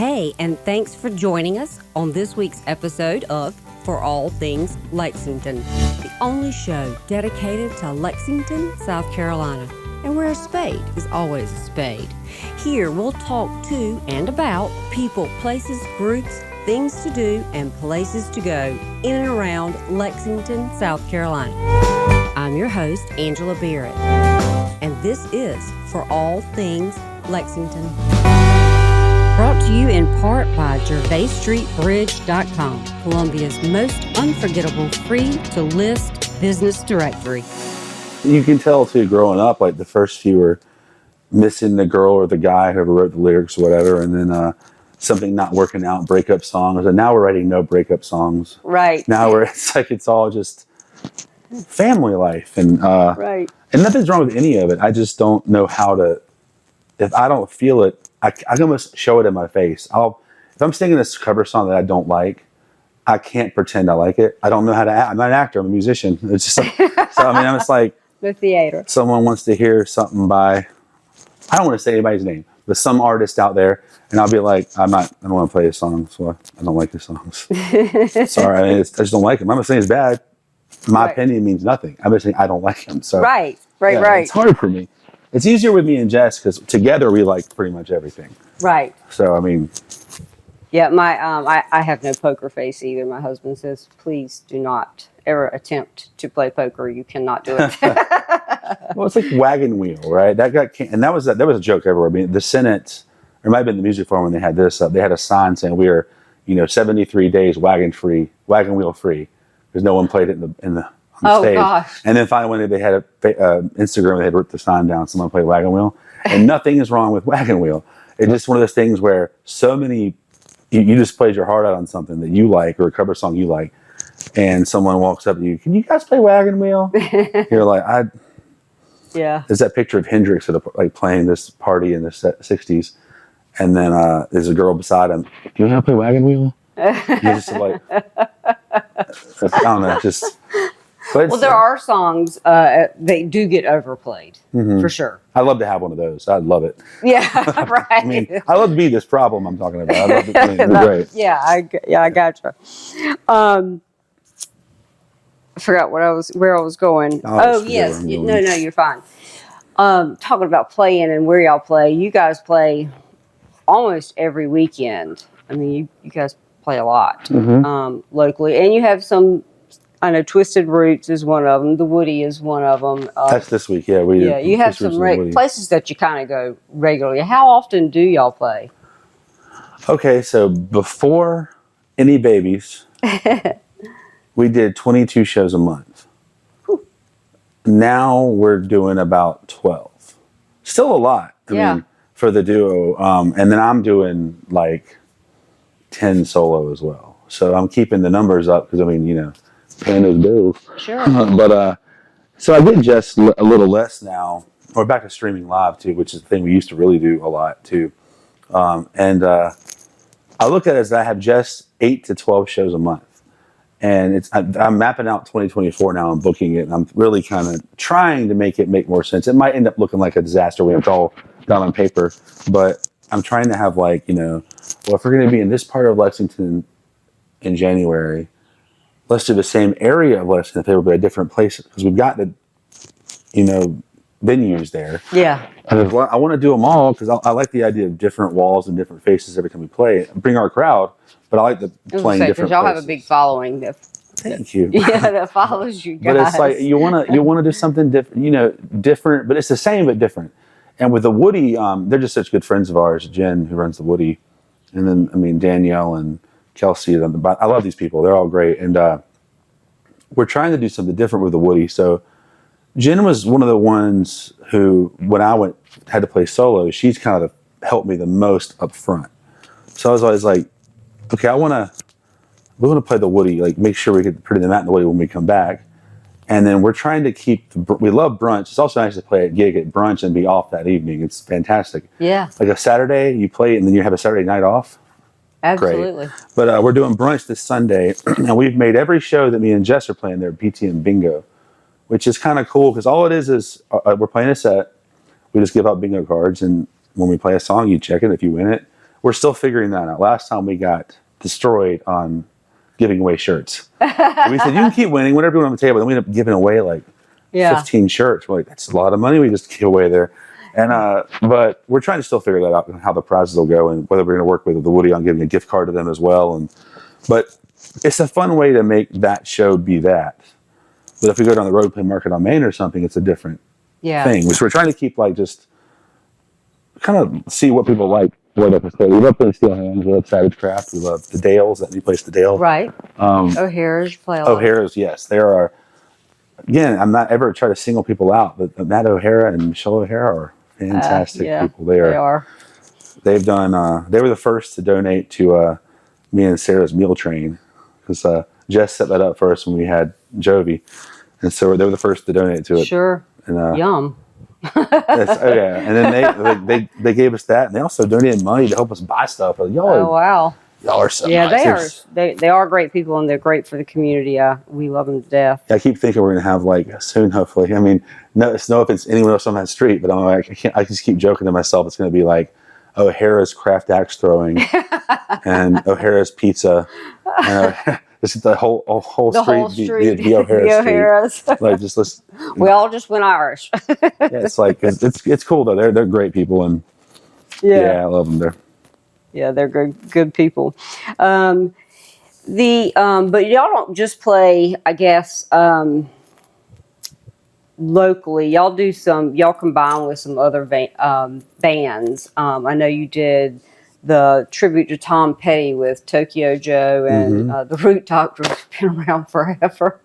Hey, and thanks for joining us on this week's episode of For All Things Lexington, the only show dedicated to Lexington, South Carolina, and where a spade is always a spade. Here we'll talk to and about people, places, groups, things to do, and places to go in and around Lexington, South Carolina. I'm your host, Angela Barrett, and this is For All Things Lexington. Brought to you in part by JoviStreetBridge.com, Columbia's most unforgettable free-to-list business directory. You can tell, too, growing up, like the first few were missing the girl or the guy, whoever wrote the lyrics or whatever, and then something not working out, breakup songs, and now we're writing no breakup songs. Right. Now it's all just family life, and right. And nothing's wrong with any of it. I just don't know how to, if I don't feel it, I can almost show it in my face. If I'm singing this cover song that I don't like, I can't pretend I like it. I don't know how to act. I'm not an actor. I'm a musician. It's just like, so I mean, I'm just like the theater. Someone wants to hear something by, I don't want to say anybody's name, but some artist out there, and I'll be like, I don't want to play his songs. So I don't like his songs. Sorry, I just don't like him. I'm not saying it's bad. My opinion means nothing. I'm just saying I don't like him. So right. It's hard for me. It's easier with me and Jess because together we like pretty much everything. Right. So, I mean. Yeah, I have no poker face either. My husband says, please do not ever attempt to play poker. You cannot do it. Well, it's like wagon wheel, right? That was a joke everywhere. I mean, the Senate, or it might have been the music forum when they had this, they had a sign saying we are, 73 days wagon wheel free, because no one played it on the stage. Gosh. And then finally, when they had Instagram, they had ripped the sign down. Someone played wagon wheel, and nothing is wrong with wagon wheel. It's just one of those things where so many, you just played your heart out on something that you like, or a cover song you like, and someone walks up to you, can you guys play wagon wheel? You're like, yeah. There's that picture of Hendrix playing this party in the 60s, and then there's a girl beside him. Do you know how to play wagon wheel? You're just like, I don't know, just. Well, there are songs they do get overplayed, for sure. I'd love to have one of those. I'd love it. Yeah, right. I mean, I love to be this problem I'm talking about. I love it. It'd be great. Yeah, I gotcha. I forgot where I was going. Oh, yes. No, you're fine. Talking about playing and where y'all play. You guys play almost every weekend. I mean, you guys play a lot locally, and you have some. I know Twisted Roots is one of them. The Woody is one of them. That's this week, yeah. You have some places that you kind of go regularly. How often do y'all play? Okay, so before any babies, we did 22 shows a month. Whew. Now we're doing about 12. Still a lot, I mean, for the duo. And then I'm doing like 10 solo as well. So I'm keeping the numbers up because, I mean, paying those bills. Sure. But so I did just a little less now. We're back to streaming live too, which is the thing we used to really do a lot too. And I look at it as I have just 8 to 12 shows a month, and I'm mapping out 2024 now. I'm booking it, and I'm really kind of trying to make it make more sense. It might end up looking like a disaster when it's all done on paper, but I'm trying to have well, if we're going to be in this part of Lexington in January, let's do the same area of Lexington, if they were by a different place, because we've got the, venues there. Yeah. And I want to do them all because I like the idea of different walls and different faces every time we play. Bring our crowd, but I like playing different y'all places. have a big following. Thank you. Yeah, that follows you guys. But it's like you want to do something different, different, but it's the same but different. And with the Woody, they're just such good friends of ours. Jen, who runs the Woody, and then Danielle and Kelsey. I love these people. They're all great. And we're trying to do something different with the Woody. So Jen was one of the ones who, when I had to play solo, she's kind of helped me the most up front. So I was always like, okay, we want to play the Woody, make sure we get pretty them out in the Woody when we come back. And then we're trying to we love brunch. It's also nice to play a gig at brunch and be off that evening. It's fantastic. Yeah. Like a Saturday, you play it and then you have a Saturday night off. Absolutely. Great. But we're doing brunch this Sunday, and we've made every show that me and Jess are playing there PTM Bingo, which is kind of cool because all it is we're playing a set. We just give out bingo cards, and when we play a song, you check it. If you win it, we're still figuring that out. Last time we got destroyed on giving away shirts. And we said, you can keep winning, whatever you want on the table. Then we ended up giving away like 15 shirts. We're like, that's a lot of money we just give away there. And but we're trying to still figure that out and how the prizes will go and whether we're going to work with the Woody on giving a gift card to them as well. But it's a fun way to make that show be that. But if we go down the road, play Market on Main or something, it's a different thing. Which we're trying to keep like just kind of see what people like. What up we love playing Steel Hands. We love Savage Craft. We love the Dales. That new place, the Dale. Right. O'Hara's play a lot. O'Hara's, yes, there are. Again, I'm not ever trying to single people out, but Matt O'Hara and Michelle O'Hara are fantastic people. They are. They've done. They were the first to donate to me and Sarah's meal train because Jess set that up for us when we had Jovi, and so they were the first to donate to it. Sure. And, Yum. And then they gave us that, and they also donated money to help us buy stuff. Y'all are so nice. They are great people, and they're great for the community. We love them to death. I keep thinking we're gonna have like soon, hopefully. I mean, no offense to anyone else on that street, but I'm like, I just keep joking to myself. It's gonna be like O'Hara's craft axe throwing and O'Hara's pizza. This is the whole street. The O'Hara street. Like just we all just went Irish. It's like it's cool though. They're great people, and I love them. They're good people. But y'all don't just play, I guess, locally. Y'all combine with some other bands. I know you did the tribute to Tom Petty with Tokyo Joe and the Root Doctors have been around forever.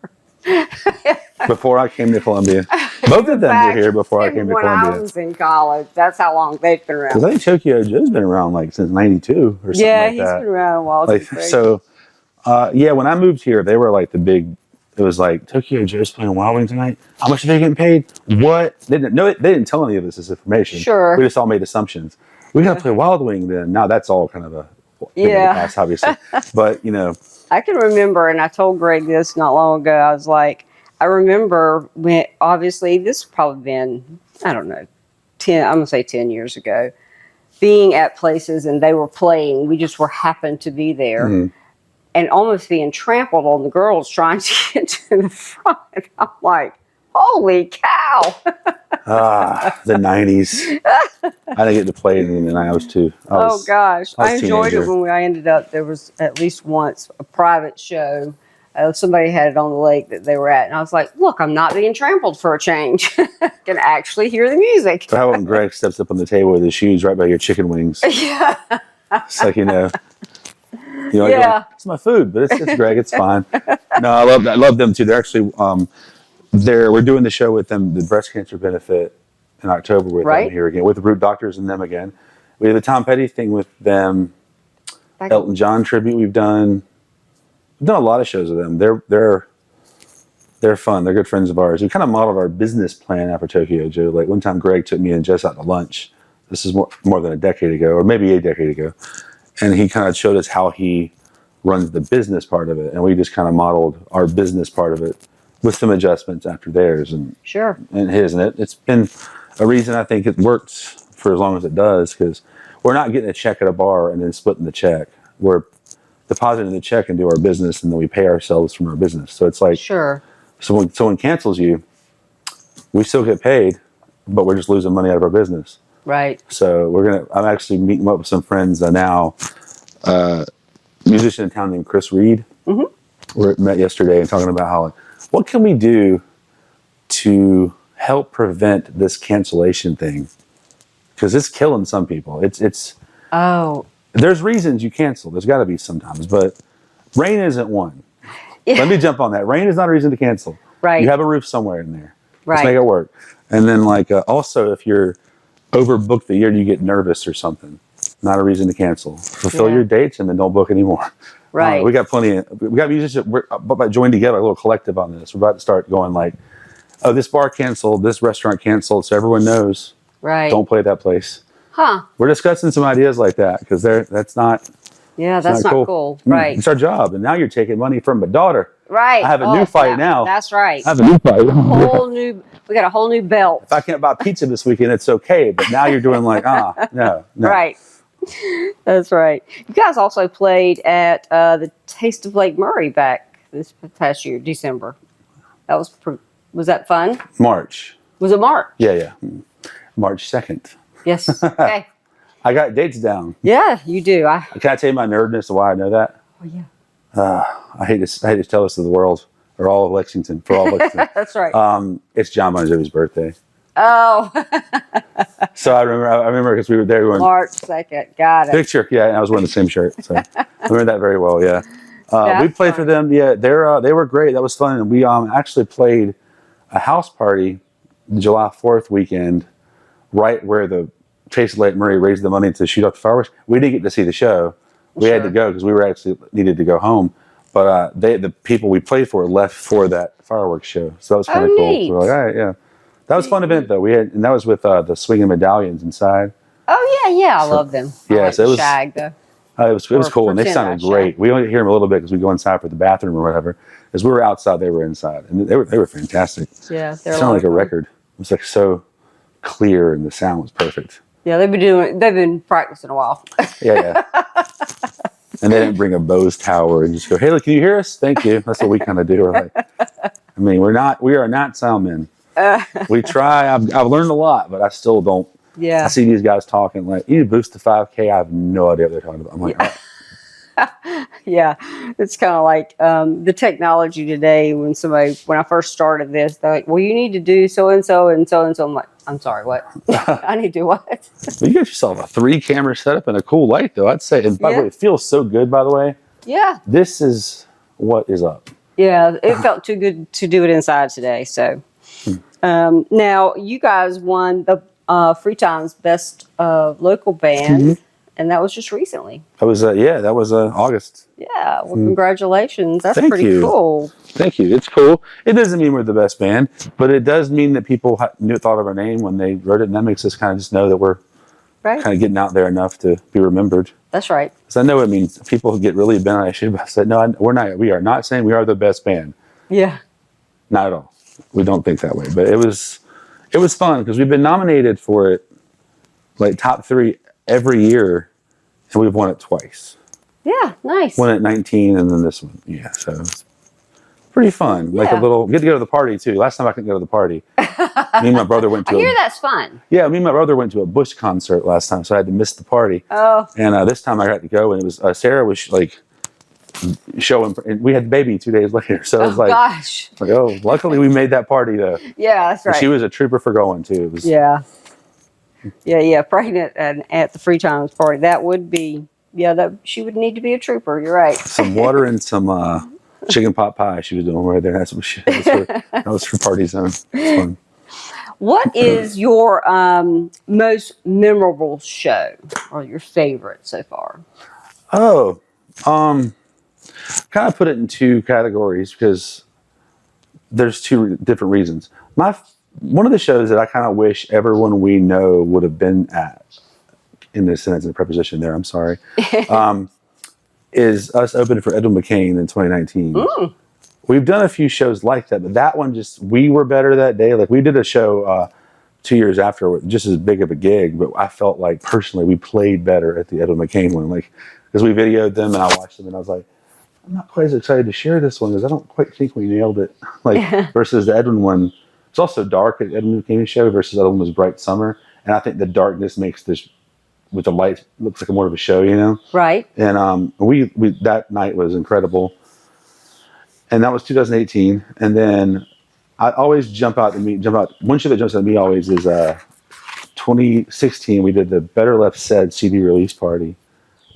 Before I came to Columbia. Both of them were here before I came to Columbia. When I was in college. That's how long they've been around. Because I think Tokyo Joe's been around like since 92 or something like that. Yeah, he's been around a while. When I moved here, they were like the big, it was like, Tokyo Joe's playing Wild Wing tonight? How much are they getting paid? What? They didn't tell any of us this information. Sure. We just all made assumptions. We got to play Wild Wing then. Now that's all kind of a thing of the past, obviously. But, I can remember, and I told Greg this not long ago, I was like, I remember when, obviously, this has probably been, I don't know, 10 years ago, being at places and they were playing. We just happened to be there and almost being trampled on the girls trying to get to the front. I'm like, holy cow. The 90s. I didn't get to play it in the 90s too. I enjoyed it when I ended up, there was at least once a private show. Somebody had it on the lake that they were at. And I was like, look, I'm not being trampled for a change. I can actually hear the music. How when Greg steps up on the table with his shoes right by your chicken wings? Yeah. It's like, it's my food, but it's Greg. It's fine. No, I love them too. They're actually, we're doing the show with them, the breast cancer benefit in October with them here again, with the Root Doctors and them again. We have the Tom Petty thing with them. Elton John tribute we've done. We've done a lot of shows with them. They're fun. They're good friends of ours. We kind of modeled our business plan after Tokyo Joe. Like one time Greg took me and Jess out to lunch. This is more than a decade ago, or maybe a decade ago. And he kind of showed us how he runs the business part of it. And we just kind of modeled our business part of it with some adjustments after theirs and his. And it's been a reason I think it works for as long as it does, because we're not getting a check at a bar and then splitting the check. We're depositing the check into our business, and then we pay ourselves from our business. So it's like, so when someone cancels you, we still get paid, but we're just losing money out of our business. Right. So I'm actually meeting up with some friends now, musician in town named Chris Reed. We met yesterday and talking about how, what can we do to help prevent this cancellation thing? Because it's killing some people. There's reasons you cancel. There's got to be sometimes, but rain isn't one. Yeah. Let me jump on that. Rain is not a reason to cancel. Right. You have a roof somewhere in there. Right. Let's make it work. And then also if you're overbooked the year, you get nervous or something. Not a reason to cancel. Fulfill your dates and then don't book anymore. Right. We got musicians. We're about to join together, a little collective on this. We're about to start going like, oh, this bar canceled, this restaurant canceled, so everyone knows. Right. Don't play that place. Huh. We're discussing some ideas like that because that's not. Yeah, that's not cool. Right. It's our job, and now you're taking money from my daughter. Right. I have a new fight now. That's right. I have a new fight. We got a whole new belt. If I can't buy pizza this weekend, it's okay. But now you're doing like, no. Right. That's right. You guys also played at the Taste of Lake Murray back this past year, December. That was that fun? March. Was it March? Yeah. March 2nd. Yes. Okay. I got dates down. Yeah, you do. Can I tell you my nerdness of why I know that? Oh yeah. I hate to tell this to the world or all of Lexington for all of Lexington. That's right. It's John Bon Jovi's birthday. Oh. So I remember because we were there. We were March 2nd. Got it. picture. Yeah, and I was wearing the same shirt. So I remember that very well. Yeah. We played for them. Yeah, they were great. That was fun. And we actually played a house party July 4th weekend, right where the Chase Lake Murray raised the money to shoot off the fireworks. We didn't get to see the show. We had to go because we were actually needed to go home. But the people we played for left for that fireworks show. So that was kind of cool. Neat. We were like, all right, yeah. That was a fun event though. And that was with the swinging medallions inside. Oh yeah. I love them. Yeah, I like so it was Shag though. it was cool, and they sounded great. Shag. We only hear them a little bit because we go inside for the bathroom or whatever. As we were outside, they were inside, and they were fantastic. Yeah, It sounded like a record. It was like so clear, and the sound was perfect. Yeah, they've been practicing a while. Yeah. And they didn't bring a Bose tower and just go, "Hey, look, can you hear us? Thank you." That's what we kind of do. We're like, I mean, we are not sound men. We try. I've learned a lot, but I still don't. Yeah. I see these guys talking like, "You need to boost to 5K." I have no idea what they're talking about. I'm like, Yeah, it's kind of like the technology today. When I first started this, they're like, "Well, you need to do so and so and so and so." I'm like, "I'm sorry, what? I need to do what?" Well, you got yourself a 3-camera setup and a cool light, though. I'd say. And by the way, it feels so good. By the way, Yeah. this is what is up. Yeah, it felt too good to do it inside today. So now you guys won the Freetown's Best Local Band, and that was just recently. That was August. Yeah, well, congratulations. That's Thank pretty you. cool. Thank you. It's cool. It doesn't mean we're the best band, but it does mean that people thought of our name when they wrote it, and that makes us kind of just know that we're Right. kind of getting out there enough to be remembered. That's right. Because I know it means people get really bent on issue. But I said, no, we're not. We are not saying we are the best band. Yeah. Not at all. We don't think that way. But it was fun because we've been nominated for it, like top 3 every year, and we've won it twice. Yeah, nice. Won it 19, and then this one. Yeah, so it's pretty fun. Like a little get to go to the party too. Last time I couldn't go to the party. Me and my brother went to. I hear that's fun. Yeah, me and my brother went to a Bush concert last time, so I had to miss the party. Oh. And this time I got to go, and it was Sarah was like showing, and we had the baby 2 days later. So it was like, Gosh. like, oh, luckily we made that party though. Yeah, that's right. And she was a trooper for going too. It was, Yeah. Pregnant and at the Freetown's party. That would be, that she would need to be a trooper. You're right. some water and some chicken pot pie she was doing right there. That's what that was for party zone. It's fun. What is your most memorable show or your favorite so far? Oh, kind of put it in 2 categories because there's 2 different reasons. One of the shows that I kind of wish everyone we know would have been at, in this sentence, in the preposition there, I'm sorry, is us opening for Edwin McCain in 2019. We've done a few shows like that, but that one we were better that day. Like we did a show 2 years after, just as big of a gig, but I felt like personally we played better at the Edwin McCain one. Like, because we videoed them and I watched them and I was like, I'm not quite as excited to share this one because I don't quite think we nailed it. Like versus the Edwin one. It's also dark at Edwin McCain's show versus the other one was bright summer. And I think the darkness makes this, with the lights, looks like more of a show, you know? Right. And we that night was incredible. And that was 2018. And then I always jump out. One show that jumps out at me always is 2016. We did the Better Left Said CD release party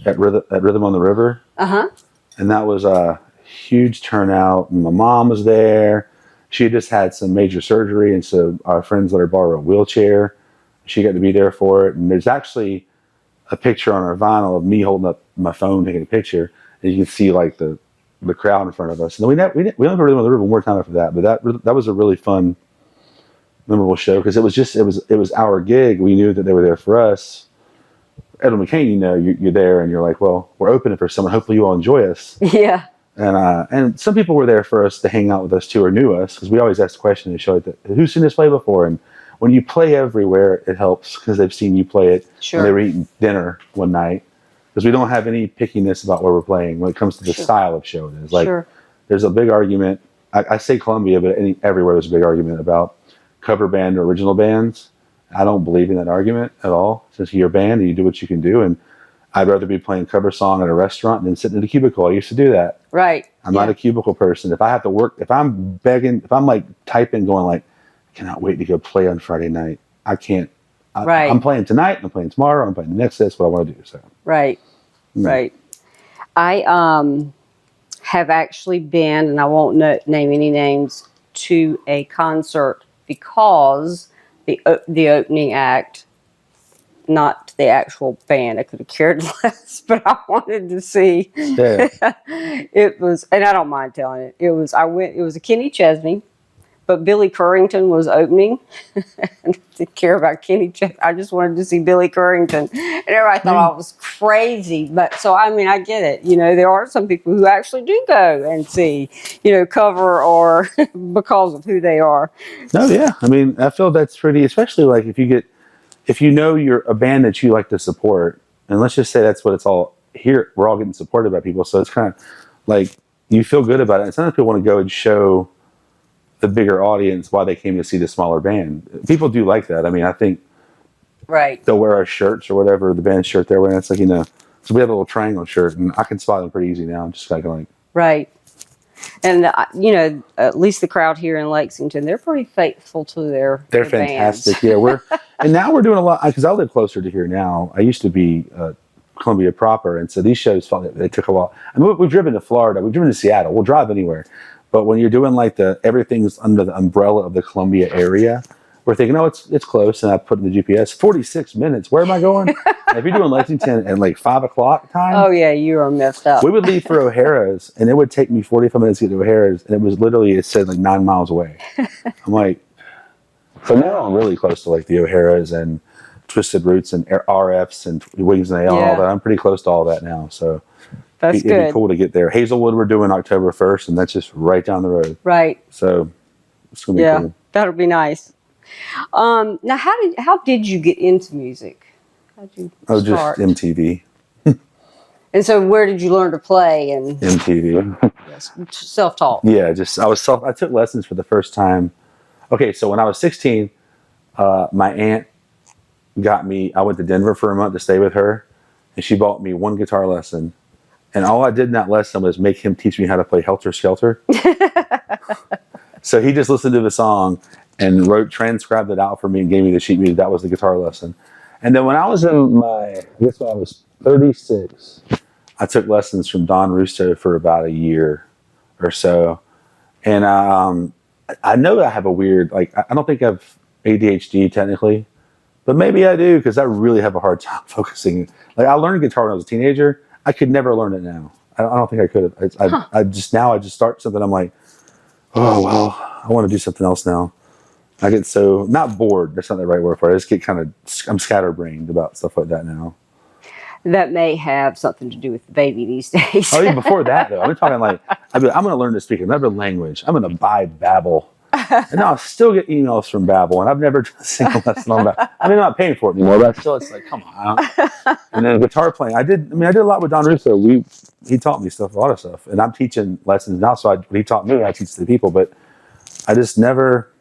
at Rhythm on the River. And that was a huge turnout. And my mom was there. She had just had some major surgery, and so our friends let her borrow a wheelchair. She got to be there for it. And there's actually a picture on our vinyl of me holding up my phone taking a picture, and you can see like the crowd in front of us. And then we only Rhythm on the River one more time after that, but that was a really fun, memorable show because it was our gig. We knew that they were there for us. Edwin McCain, you know, you're there and you're like, well, we're opening for someone. Hopefully you all enjoy us. Yeah. And some people were there for us to hang out with us too or knew us because we always ask the question in the show, who's seen this play before? And when you play everywhere, it helps because they've seen you play it Sure. when they were eating dinner one night. Because we don't have any pickiness about where we're playing when it comes to the style of show it is. Like, there's a big argument. I say Columbia, but everywhere there's a big argument about cover band or original bands. I don't believe in that argument at all. Since you're a band and you do what you can do, and I'd rather be playing cover song at a restaurant than sitting in a cubicle. I used to do that. Right. I'm not a cubicle person. If I have to work, if I'm begging, if I'm like typing, going like, I cannot wait to go play on Friday night. I can't. I'm playing tonight. I'm playing tomorrow. I'm playing the next day. That's what I want to do. So. Right. Right. I have actually been, and I won't name any names, to a concert because the opening act, not the actual band. I could have cared less, but I wanted to see. Yeah. It was, and I don't mind telling it. It was a Kenny Chesney, but Billy Currington was opening. I didn't care about Kenny Chesney. I just wanted to see Billy Currington, and everybody thought I was crazy. But so I mean, I get it. You know, there are some people who actually do go and see, you know, cover or because of who they are. No, yeah. I mean, I feel that's pretty, especially like if you know you're a band that you like to support, and let's just say that's what it's all here. We're all getting supported by people, so it's kind of like you feel good about it. And sometimes people want to go and show the bigger audience why they came to see the smaller band. People do like that. I mean, I think they'll wear our shirts or whatever, the band shirt they're wearing. It's like, you know, so we have a little triangle shirt, and I can spot them pretty easy now. I'm just kind of like. Right. And, you know, at least the crowd here in Lexington, they're pretty faithful to their They're fantastic. Bands. Yeah, and now we're doing a lot, because I live closer to here now. I used to be Columbia proper, and so these shows felt like they took a while. I mean, we've driven to Florida, we've driven to Seattle, we'll drive anywhere. But when you're doing like everything's under the umbrella of the Columbia area, we're thinking, oh, it's close, and I put in the GPS 46 minutes. Where am I going? If you're doing Lexington at like 5 o'clock time, oh yeah, you are messed up. We would leave for O'Hara's, and it would take me 45 minutes to get to O'Hara's, and it was literally, it said like 9 miles away. I'm like, so now I'm really close to like the O'Hara's and Twisted Roots and RFs and Wings and Ale and all that. I'm pretty close to all that now, so. That's good. It'd be cool to get there. Hazelwood, we're doing October 1st, and that's just right down the road. Right. So it's gonna be cool. That'll be nice. Now, how did you get into music? How did you start? Just MTV. And so, where did you learn to play? And MTV. Yes, self-taught. Yeah, I took lessons for the first time. Okay, so when I was 16, my aunt got me. I went to Denver for a month to stay with her, and she bought me one guitar lesson. And all I did in that lesson was make him teach me how to play Helter Skelter. So he just listened to the song and transcribed it out for me and gave me the sheet music. That was the guitar lesson. And then when I was when I was 36, I took lessons from Don Russo for about a year or so. And I know I have a weird, like, I don't think I have ADHD technically, but maybe I do, because I really have a hard time focusing. Like, I learned guitar when I was a teenager. I could never learn it now. I don't think I could have. I just start something. I'm like, oh, well, I want to do something else now. I get so, not bored. That's not the right word for it. I just get I'm scatterbrained about stuff like that now. That may have something to do with the baby these days. Oh, even before that, though. I'm talking like, I'm going to learn to speak another language. I'm going to buy Babbel. And now I still get emails from Babbel, and I've never done a single lesson on Babbel. I mean, I'm not paying for it anymore, but still, it's like, come on. And then guitar playing, I did a lot with Don Russo. He taught me a lot of stuff, and I'm teaching lessons now. So he taught me, I teach the people, but I just never.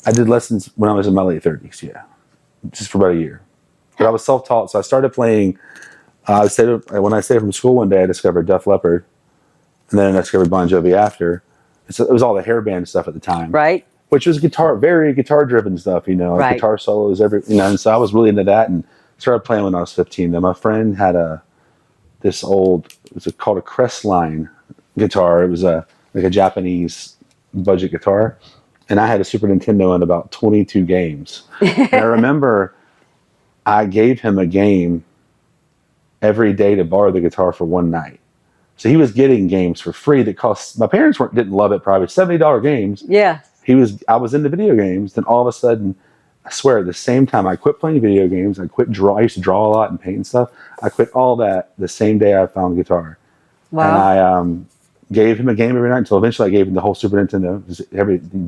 I did lessons when I was in my late 30s, just for about a year. But I was self-taught, so I started playing. When I stayed from school one day, I discovered Def Leppard, and then I discovered Bon Jovi after. So it was all the hair band stuff at the time, right? Which was very guitar-driven stuff, like guitar solos, and so I was really into that, and started playing when I was 15. Then my friend had this old, called a Crestline guitar. It was like a Japanese budget guitar, and I had a Super Nintendo and about 22 games. And I remember I gave him a game every day to borrow the guitar for one night. So he was getting games for free that cost, my parents didn't love it probably, $70 games. Yeah. I was into video games. Then all of a sudden, I swear, at the same time I quit playing video games, I used to draw a lot and paint and stuff. I quit all that the same day I found guitar. Wow. And gave him a game every night until eventually I gave him the whole Super Nintendo. Just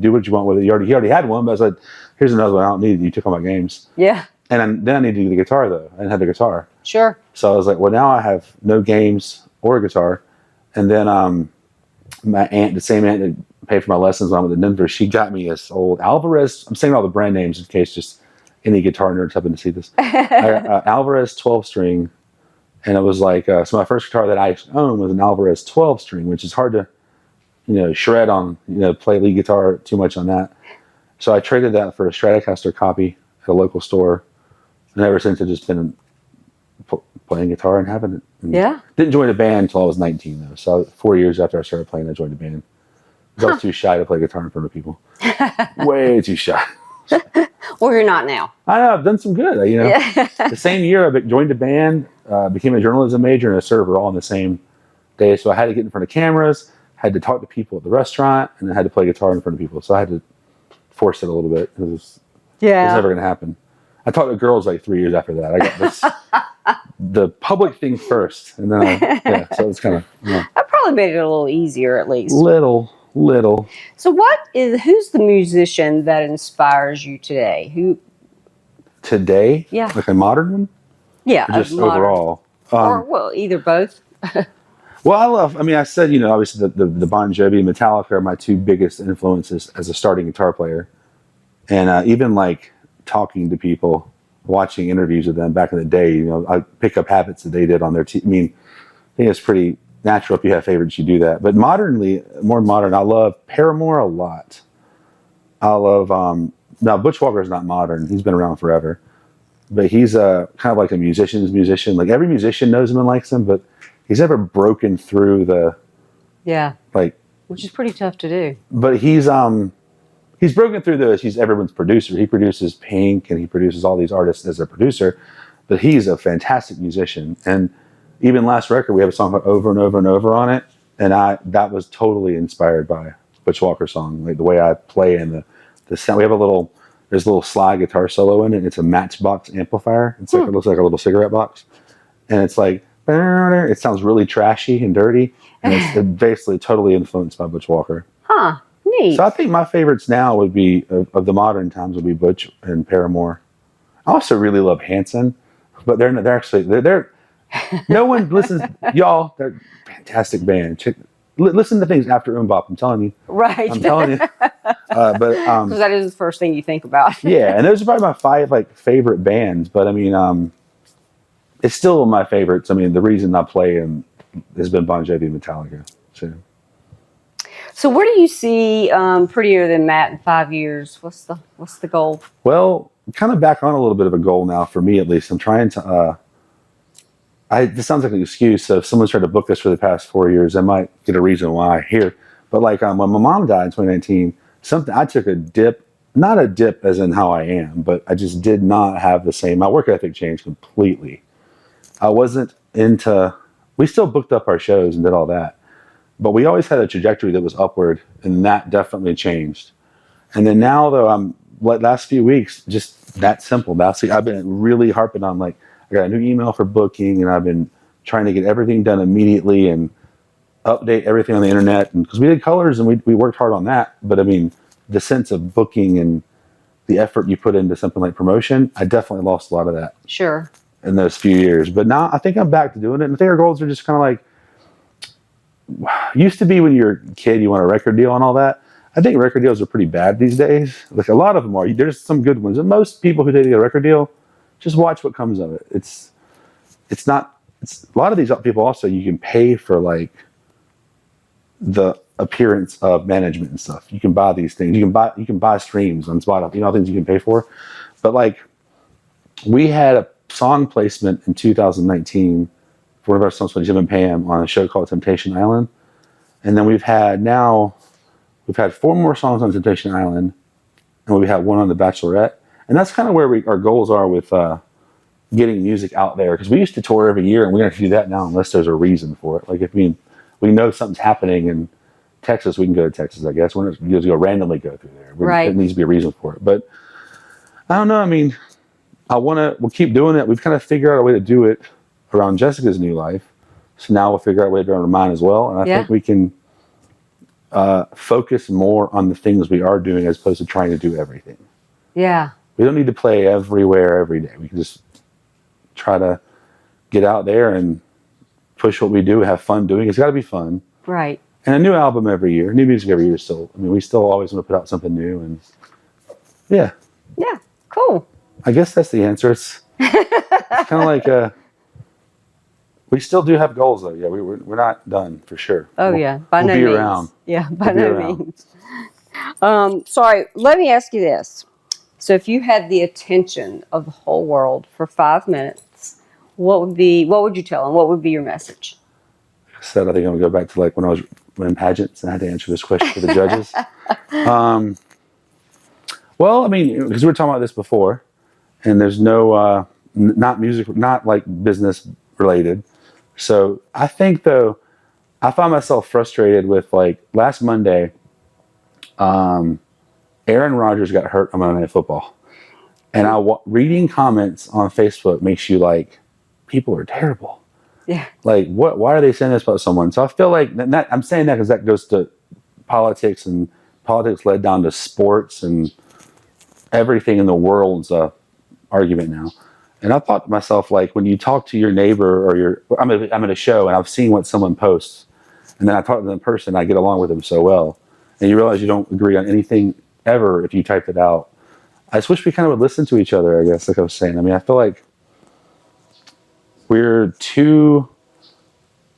do what you want with it. He already had one, but I was like, here's another one. I don't need it. You took all my games. Yeah. And then I needed to do the guitar, though. I didn't have the guitar. Sure. So I was like, well, now I have no games or a guitar. And then my aunt, the same aunt that paid for my lessons when I went to Denver, she got me this old Alvarez. I'm saying all the brand names in case just any guitar nerds happen to see this. Alvarez 12-string. And it was like, so my first guitar that I owned was an Alvarez 12-string, which is hard to, shred on, play lead guitar too much on that. So I traded that for a Stratocaster copy at a local store. And ever since, I've just been playing guitar and having it. And yeah. Didn't join a band until I was 19, though. So 4 years after I started playing, I joined a band. I was too shy to play guitar in front of people. Way too shy. Well, you're not now. I know. I've done some good. Yeah. The same year, I joined a band, became a journalism major and a server all on the same day. So I had to get in front of cameras, had to talk to people at the restaurant, and I had to play guitar in front of people. So I had to force it a little bit. It was never going to happen. I talked to girls like 3 years after that. I got this, the public thing first, and then so it's kind of That probably made it a little easier, at least. Little. So, who's the musician that inspires you today? Who? Today? Yeah. Like a modern one? Yeah. Or just overall. Or either both. Well, I said, obviously the Bon Jovi and Metallica are my two biggest influences as a starting guitar player, and even like talking to people, watching interviews with them back in the day, I pick up habits that they did on their I think it's pretty natural if you have favorites, you do that. But more modern, I love Paramore a lot. I love, now Butch Walker's not modern. He's been around forever. But he's kind of like a musician's musician. Like every musician knows him and likes him, but he's never broken through the... Yeah. Which is pretty tough to do. But he's broken through those. He's everyone's producer. He produces Pink and he produces all these artists as a producer. But he's a fantastic musician. And even last record, we have a song called Over and Over and Over on it. And that was totally inspired by Butch Walker's song. Like the way I play and the sound. We have there's a little slide guitar solo in it. It's a Matchbox amplifier. It's like, it looks like a little cigarette box. And it's like, it sounds really trashy and dirty. And it's basically totally influenced by Butch Walker. Huh. Neat. So I think my favorites now would be, of the modern times, would be Butch and Paramore. I also really love Hanson, but they're no one listens. Y'all, they're a fantastic band. Listen to things after Mbop. I'm telling you. Right. I'm telling you. But because that is the first thing you think about. Yeah, and those are probably my 5 favorite bands. But it's still my favorites. The reason I play them has been Bon Jovi and Metallica. So where do you see Prettier Than Matt in 5 years? What's the goal? Well, kind of back on a little bit of a goal now for me, at least. I'm trying to. This sounds like an excuse. So if someone's tried to book us for the past 4 years, I might get a reason why here. But when my mom died in 2019, I took a dip. Not a dip as in how I am, but I just did not have the same. My work ethic changed completely. I wasn't into. We still booked up our shows and did all that. But we always had a trajectory that was upward, and that definitely changed. And then now, though, last few weeks, just that simple. I've been really harping on, I got a new email for booking, and I've been trying to get everything done immediately and update everything on the internet. And because we did colors and we worked hard on that. But the sense of booking and the effort you put into something like promotion, I definitely lost a lot of that. Sure. In those few years. But now I think I'm back to doing it. And I think our goals are just kind of used to be when you're a kid, you want a record deal and all that. I think record deals are pretty bad these days. A lot of them are. There's some good ones. And most people who get a record deal, just watch what comes of it. A lot of these people also, you can pay for the appearance of management and stuff. You can buy these things. You can buy streams on Spotify, things you can pay for. But we had a song placement in 2019 for one of our songs with Jim and Pam on a show called Temptation Island. And then we've had 4 more songs on Temptation Island, and we've had one on The Bachelorette. And that's kind of where our goals are with getting music out there. Because we used to tour every year, and we're going to do that now unless there's a reason for it. If we know something's happening in Texas, we can go to Texas, I guess. We're not just going to randomly go through there. Right. There needs to be a reason for it. But I don't know. We'll keep doing it. We've kind of figured out a way to do it around Jessica's new life. So now we'll figure out a way to do it around mine as well. And I think we can focus more on the things we are doing as opposed to trying to do everything. Yeah. We don't need to play everywhere every day. We can just try to get out there and push what we do, have fun doing. It's got to be fun. Right. And a new album every year, new music every year. Still, I mean, we still always want to put out something new. And yeah. Yeah. Cool. I guess that's the answer. It's kind of like we still do have goals though. Yeah, we're not done for sure. Oh yeah, by no means. means. Around. Yeah, by no means. Sorry, let me ask you this. So if you had the attention of the whole world for 5 minutes, what would you tell them? What would be your message? I said, I think I'm gonna go back to like when I was in pageants and I had to answer this question for the judges. Well, I mean, because we were talking about this before, and there's no, not music, not like business related. So I think though, I found myself frustrated with like last Monday, Aaron Rodgers got hurt on Monday Night Football. And reading comments on Facebook makes you like, people are terrible. Yeah. Like, why are they saying this about someone? So I feel like, I'm saying that because that goes to politics, and politics led down to sports, and everything in the world's a argument now. And I thought to myself, like, when you talk to your neighbor or I'm at a show and I've seen what someone posts, and then I talk to them in person, I get along with them so well. And you realize you don't agree on anything ever if you typed it out. I just wish we kind of would listen to each other, I guess, like I was saying. I mean, I feel like we're too,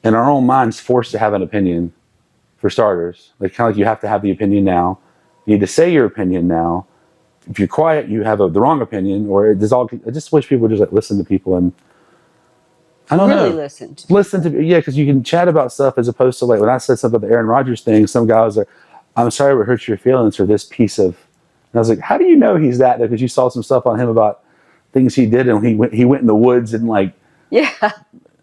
in our own minds, forced to have an opinion, for starters. Like, kind of like you have to have the opinion now. You need to say your opinion now. If you're quiet, you have the wrong opinion, or I just wish people would just like listen to people, and I don't know. Listen to because you can chat about stuff as opposed to like when I said something about the Aaron Rodgers thing, some guy was like, I'm sorry it hurt your feelings for this piece of, and I was like, how do you know he's that? Because you saw some stuff on him about things he did, and he went in the woods and like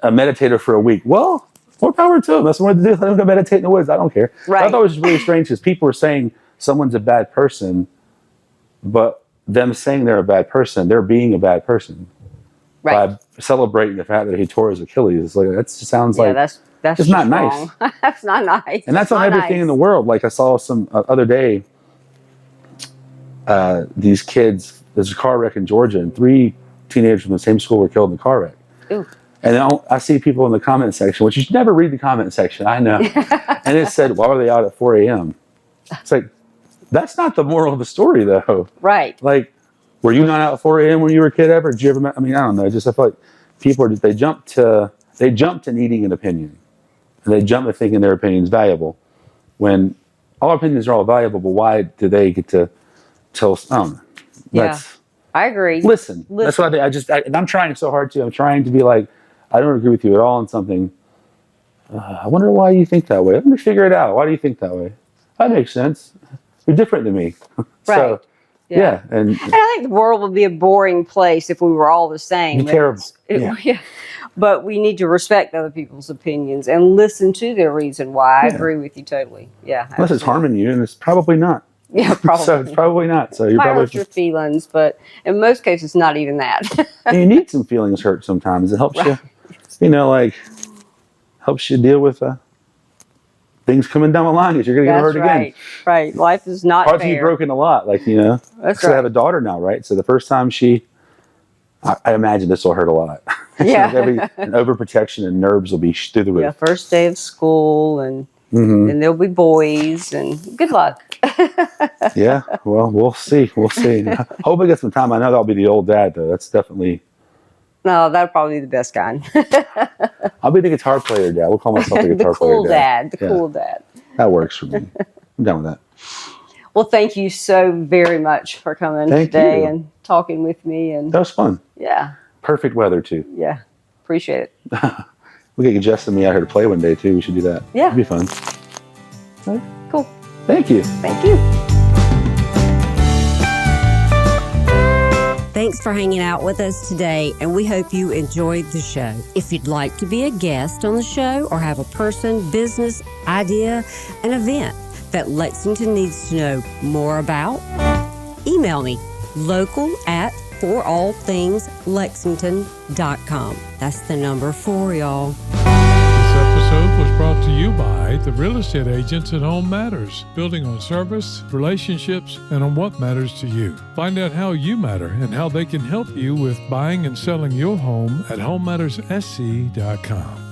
meditated for a week. Well, more power to him. That's what I wanted to do. Let him go meditate in the woods. I don't care. Right. I thought it was really strange because people were saying someone's a bad person, but them saying they're a bad person, they're being a bad person by celebrating the fact that he tore his Achilles. It's like, that just sounds like that's it's not nice. That's not nice. And that's on everything in the world. Like I saw some other day, these kids, there's a car wreck in Georgia, and 3 teenagers from the same school were killed in the car wreck. Ooh. And then I see people in the comment section, which you should never read the comment section, I know. And it said, why were they out at 4 a.m.? It's like, that's not the moral of the story, though. Right. Like, were you not out at 4 a.m. when you were a kid ever? Did you ever? I mean, I don't know. I feel like people they jump to needing an opinion, and they jump to thinking their opinion is valuable. When all opinions are all valuable, but why do they get to tell? I don't know. I agree. Listen. That's what I think. And I'm trying so hard to. I'm trying to be like, I don't agree with you at all on something. I wonder why you think that way. Let me figure it out. Why do you think that way? That makes sense. You're different than me. Right. So, yeah. And I think the world would be a boring place if we were all the same. Terrible. But we need to respect other people's opinions and listen to their reason why. I agree with you totally. Yeah. Unless absolutely. it's harming you, and it's probably not. Yeah, probably. So it's probably not. So you're might probably hurt your feelings, but in most cases, not even that. you need some feelings hurt sometimes. It helps you, like helps you deal with things coming down the line because you're going to get hurt again. Right. Life is not Hard fair. to be broken a lot. Like, That's right. I have a daughter now, right? So the first time I imagine this will hurt a lot. Yeah. And overprotection and nerves will be through the roof. Yeah, first day of school and there'll be boys and good luck. Yeah, well, we'll see. We'll see. Hope I get some time. I know that'll be the old dad, though. That's definitely... No, that'll probably be the best kind. I'll be the guitar player dad. We'll call myself the guitar player dad. The cool dad. That works for me. I'm done with that. Well, thank you so very much for coming today and talking with me. And that was fun. Yeah. Perfect weather, too. Yeah. Appreciate it. We'll get Jess and me out here to play one day, too. We should do that. Yeah. It'd be fun. Right. Cool. Thank you. Thank you. Thanks for hanging out with us today, and we hope you enjoyed the show. If you'd like to be a guest on the show or have a person, business, idea, an event that Lexington needs to know more about, email me, local@forallthingslexington.com. That's the number 4, y'all. This episode was brought to you by the the real estate agents at Home Matters, building on service, relationships, and on what matters to you. Find out how you matter and how they can help you with buying and selling your home at homematterssc.com.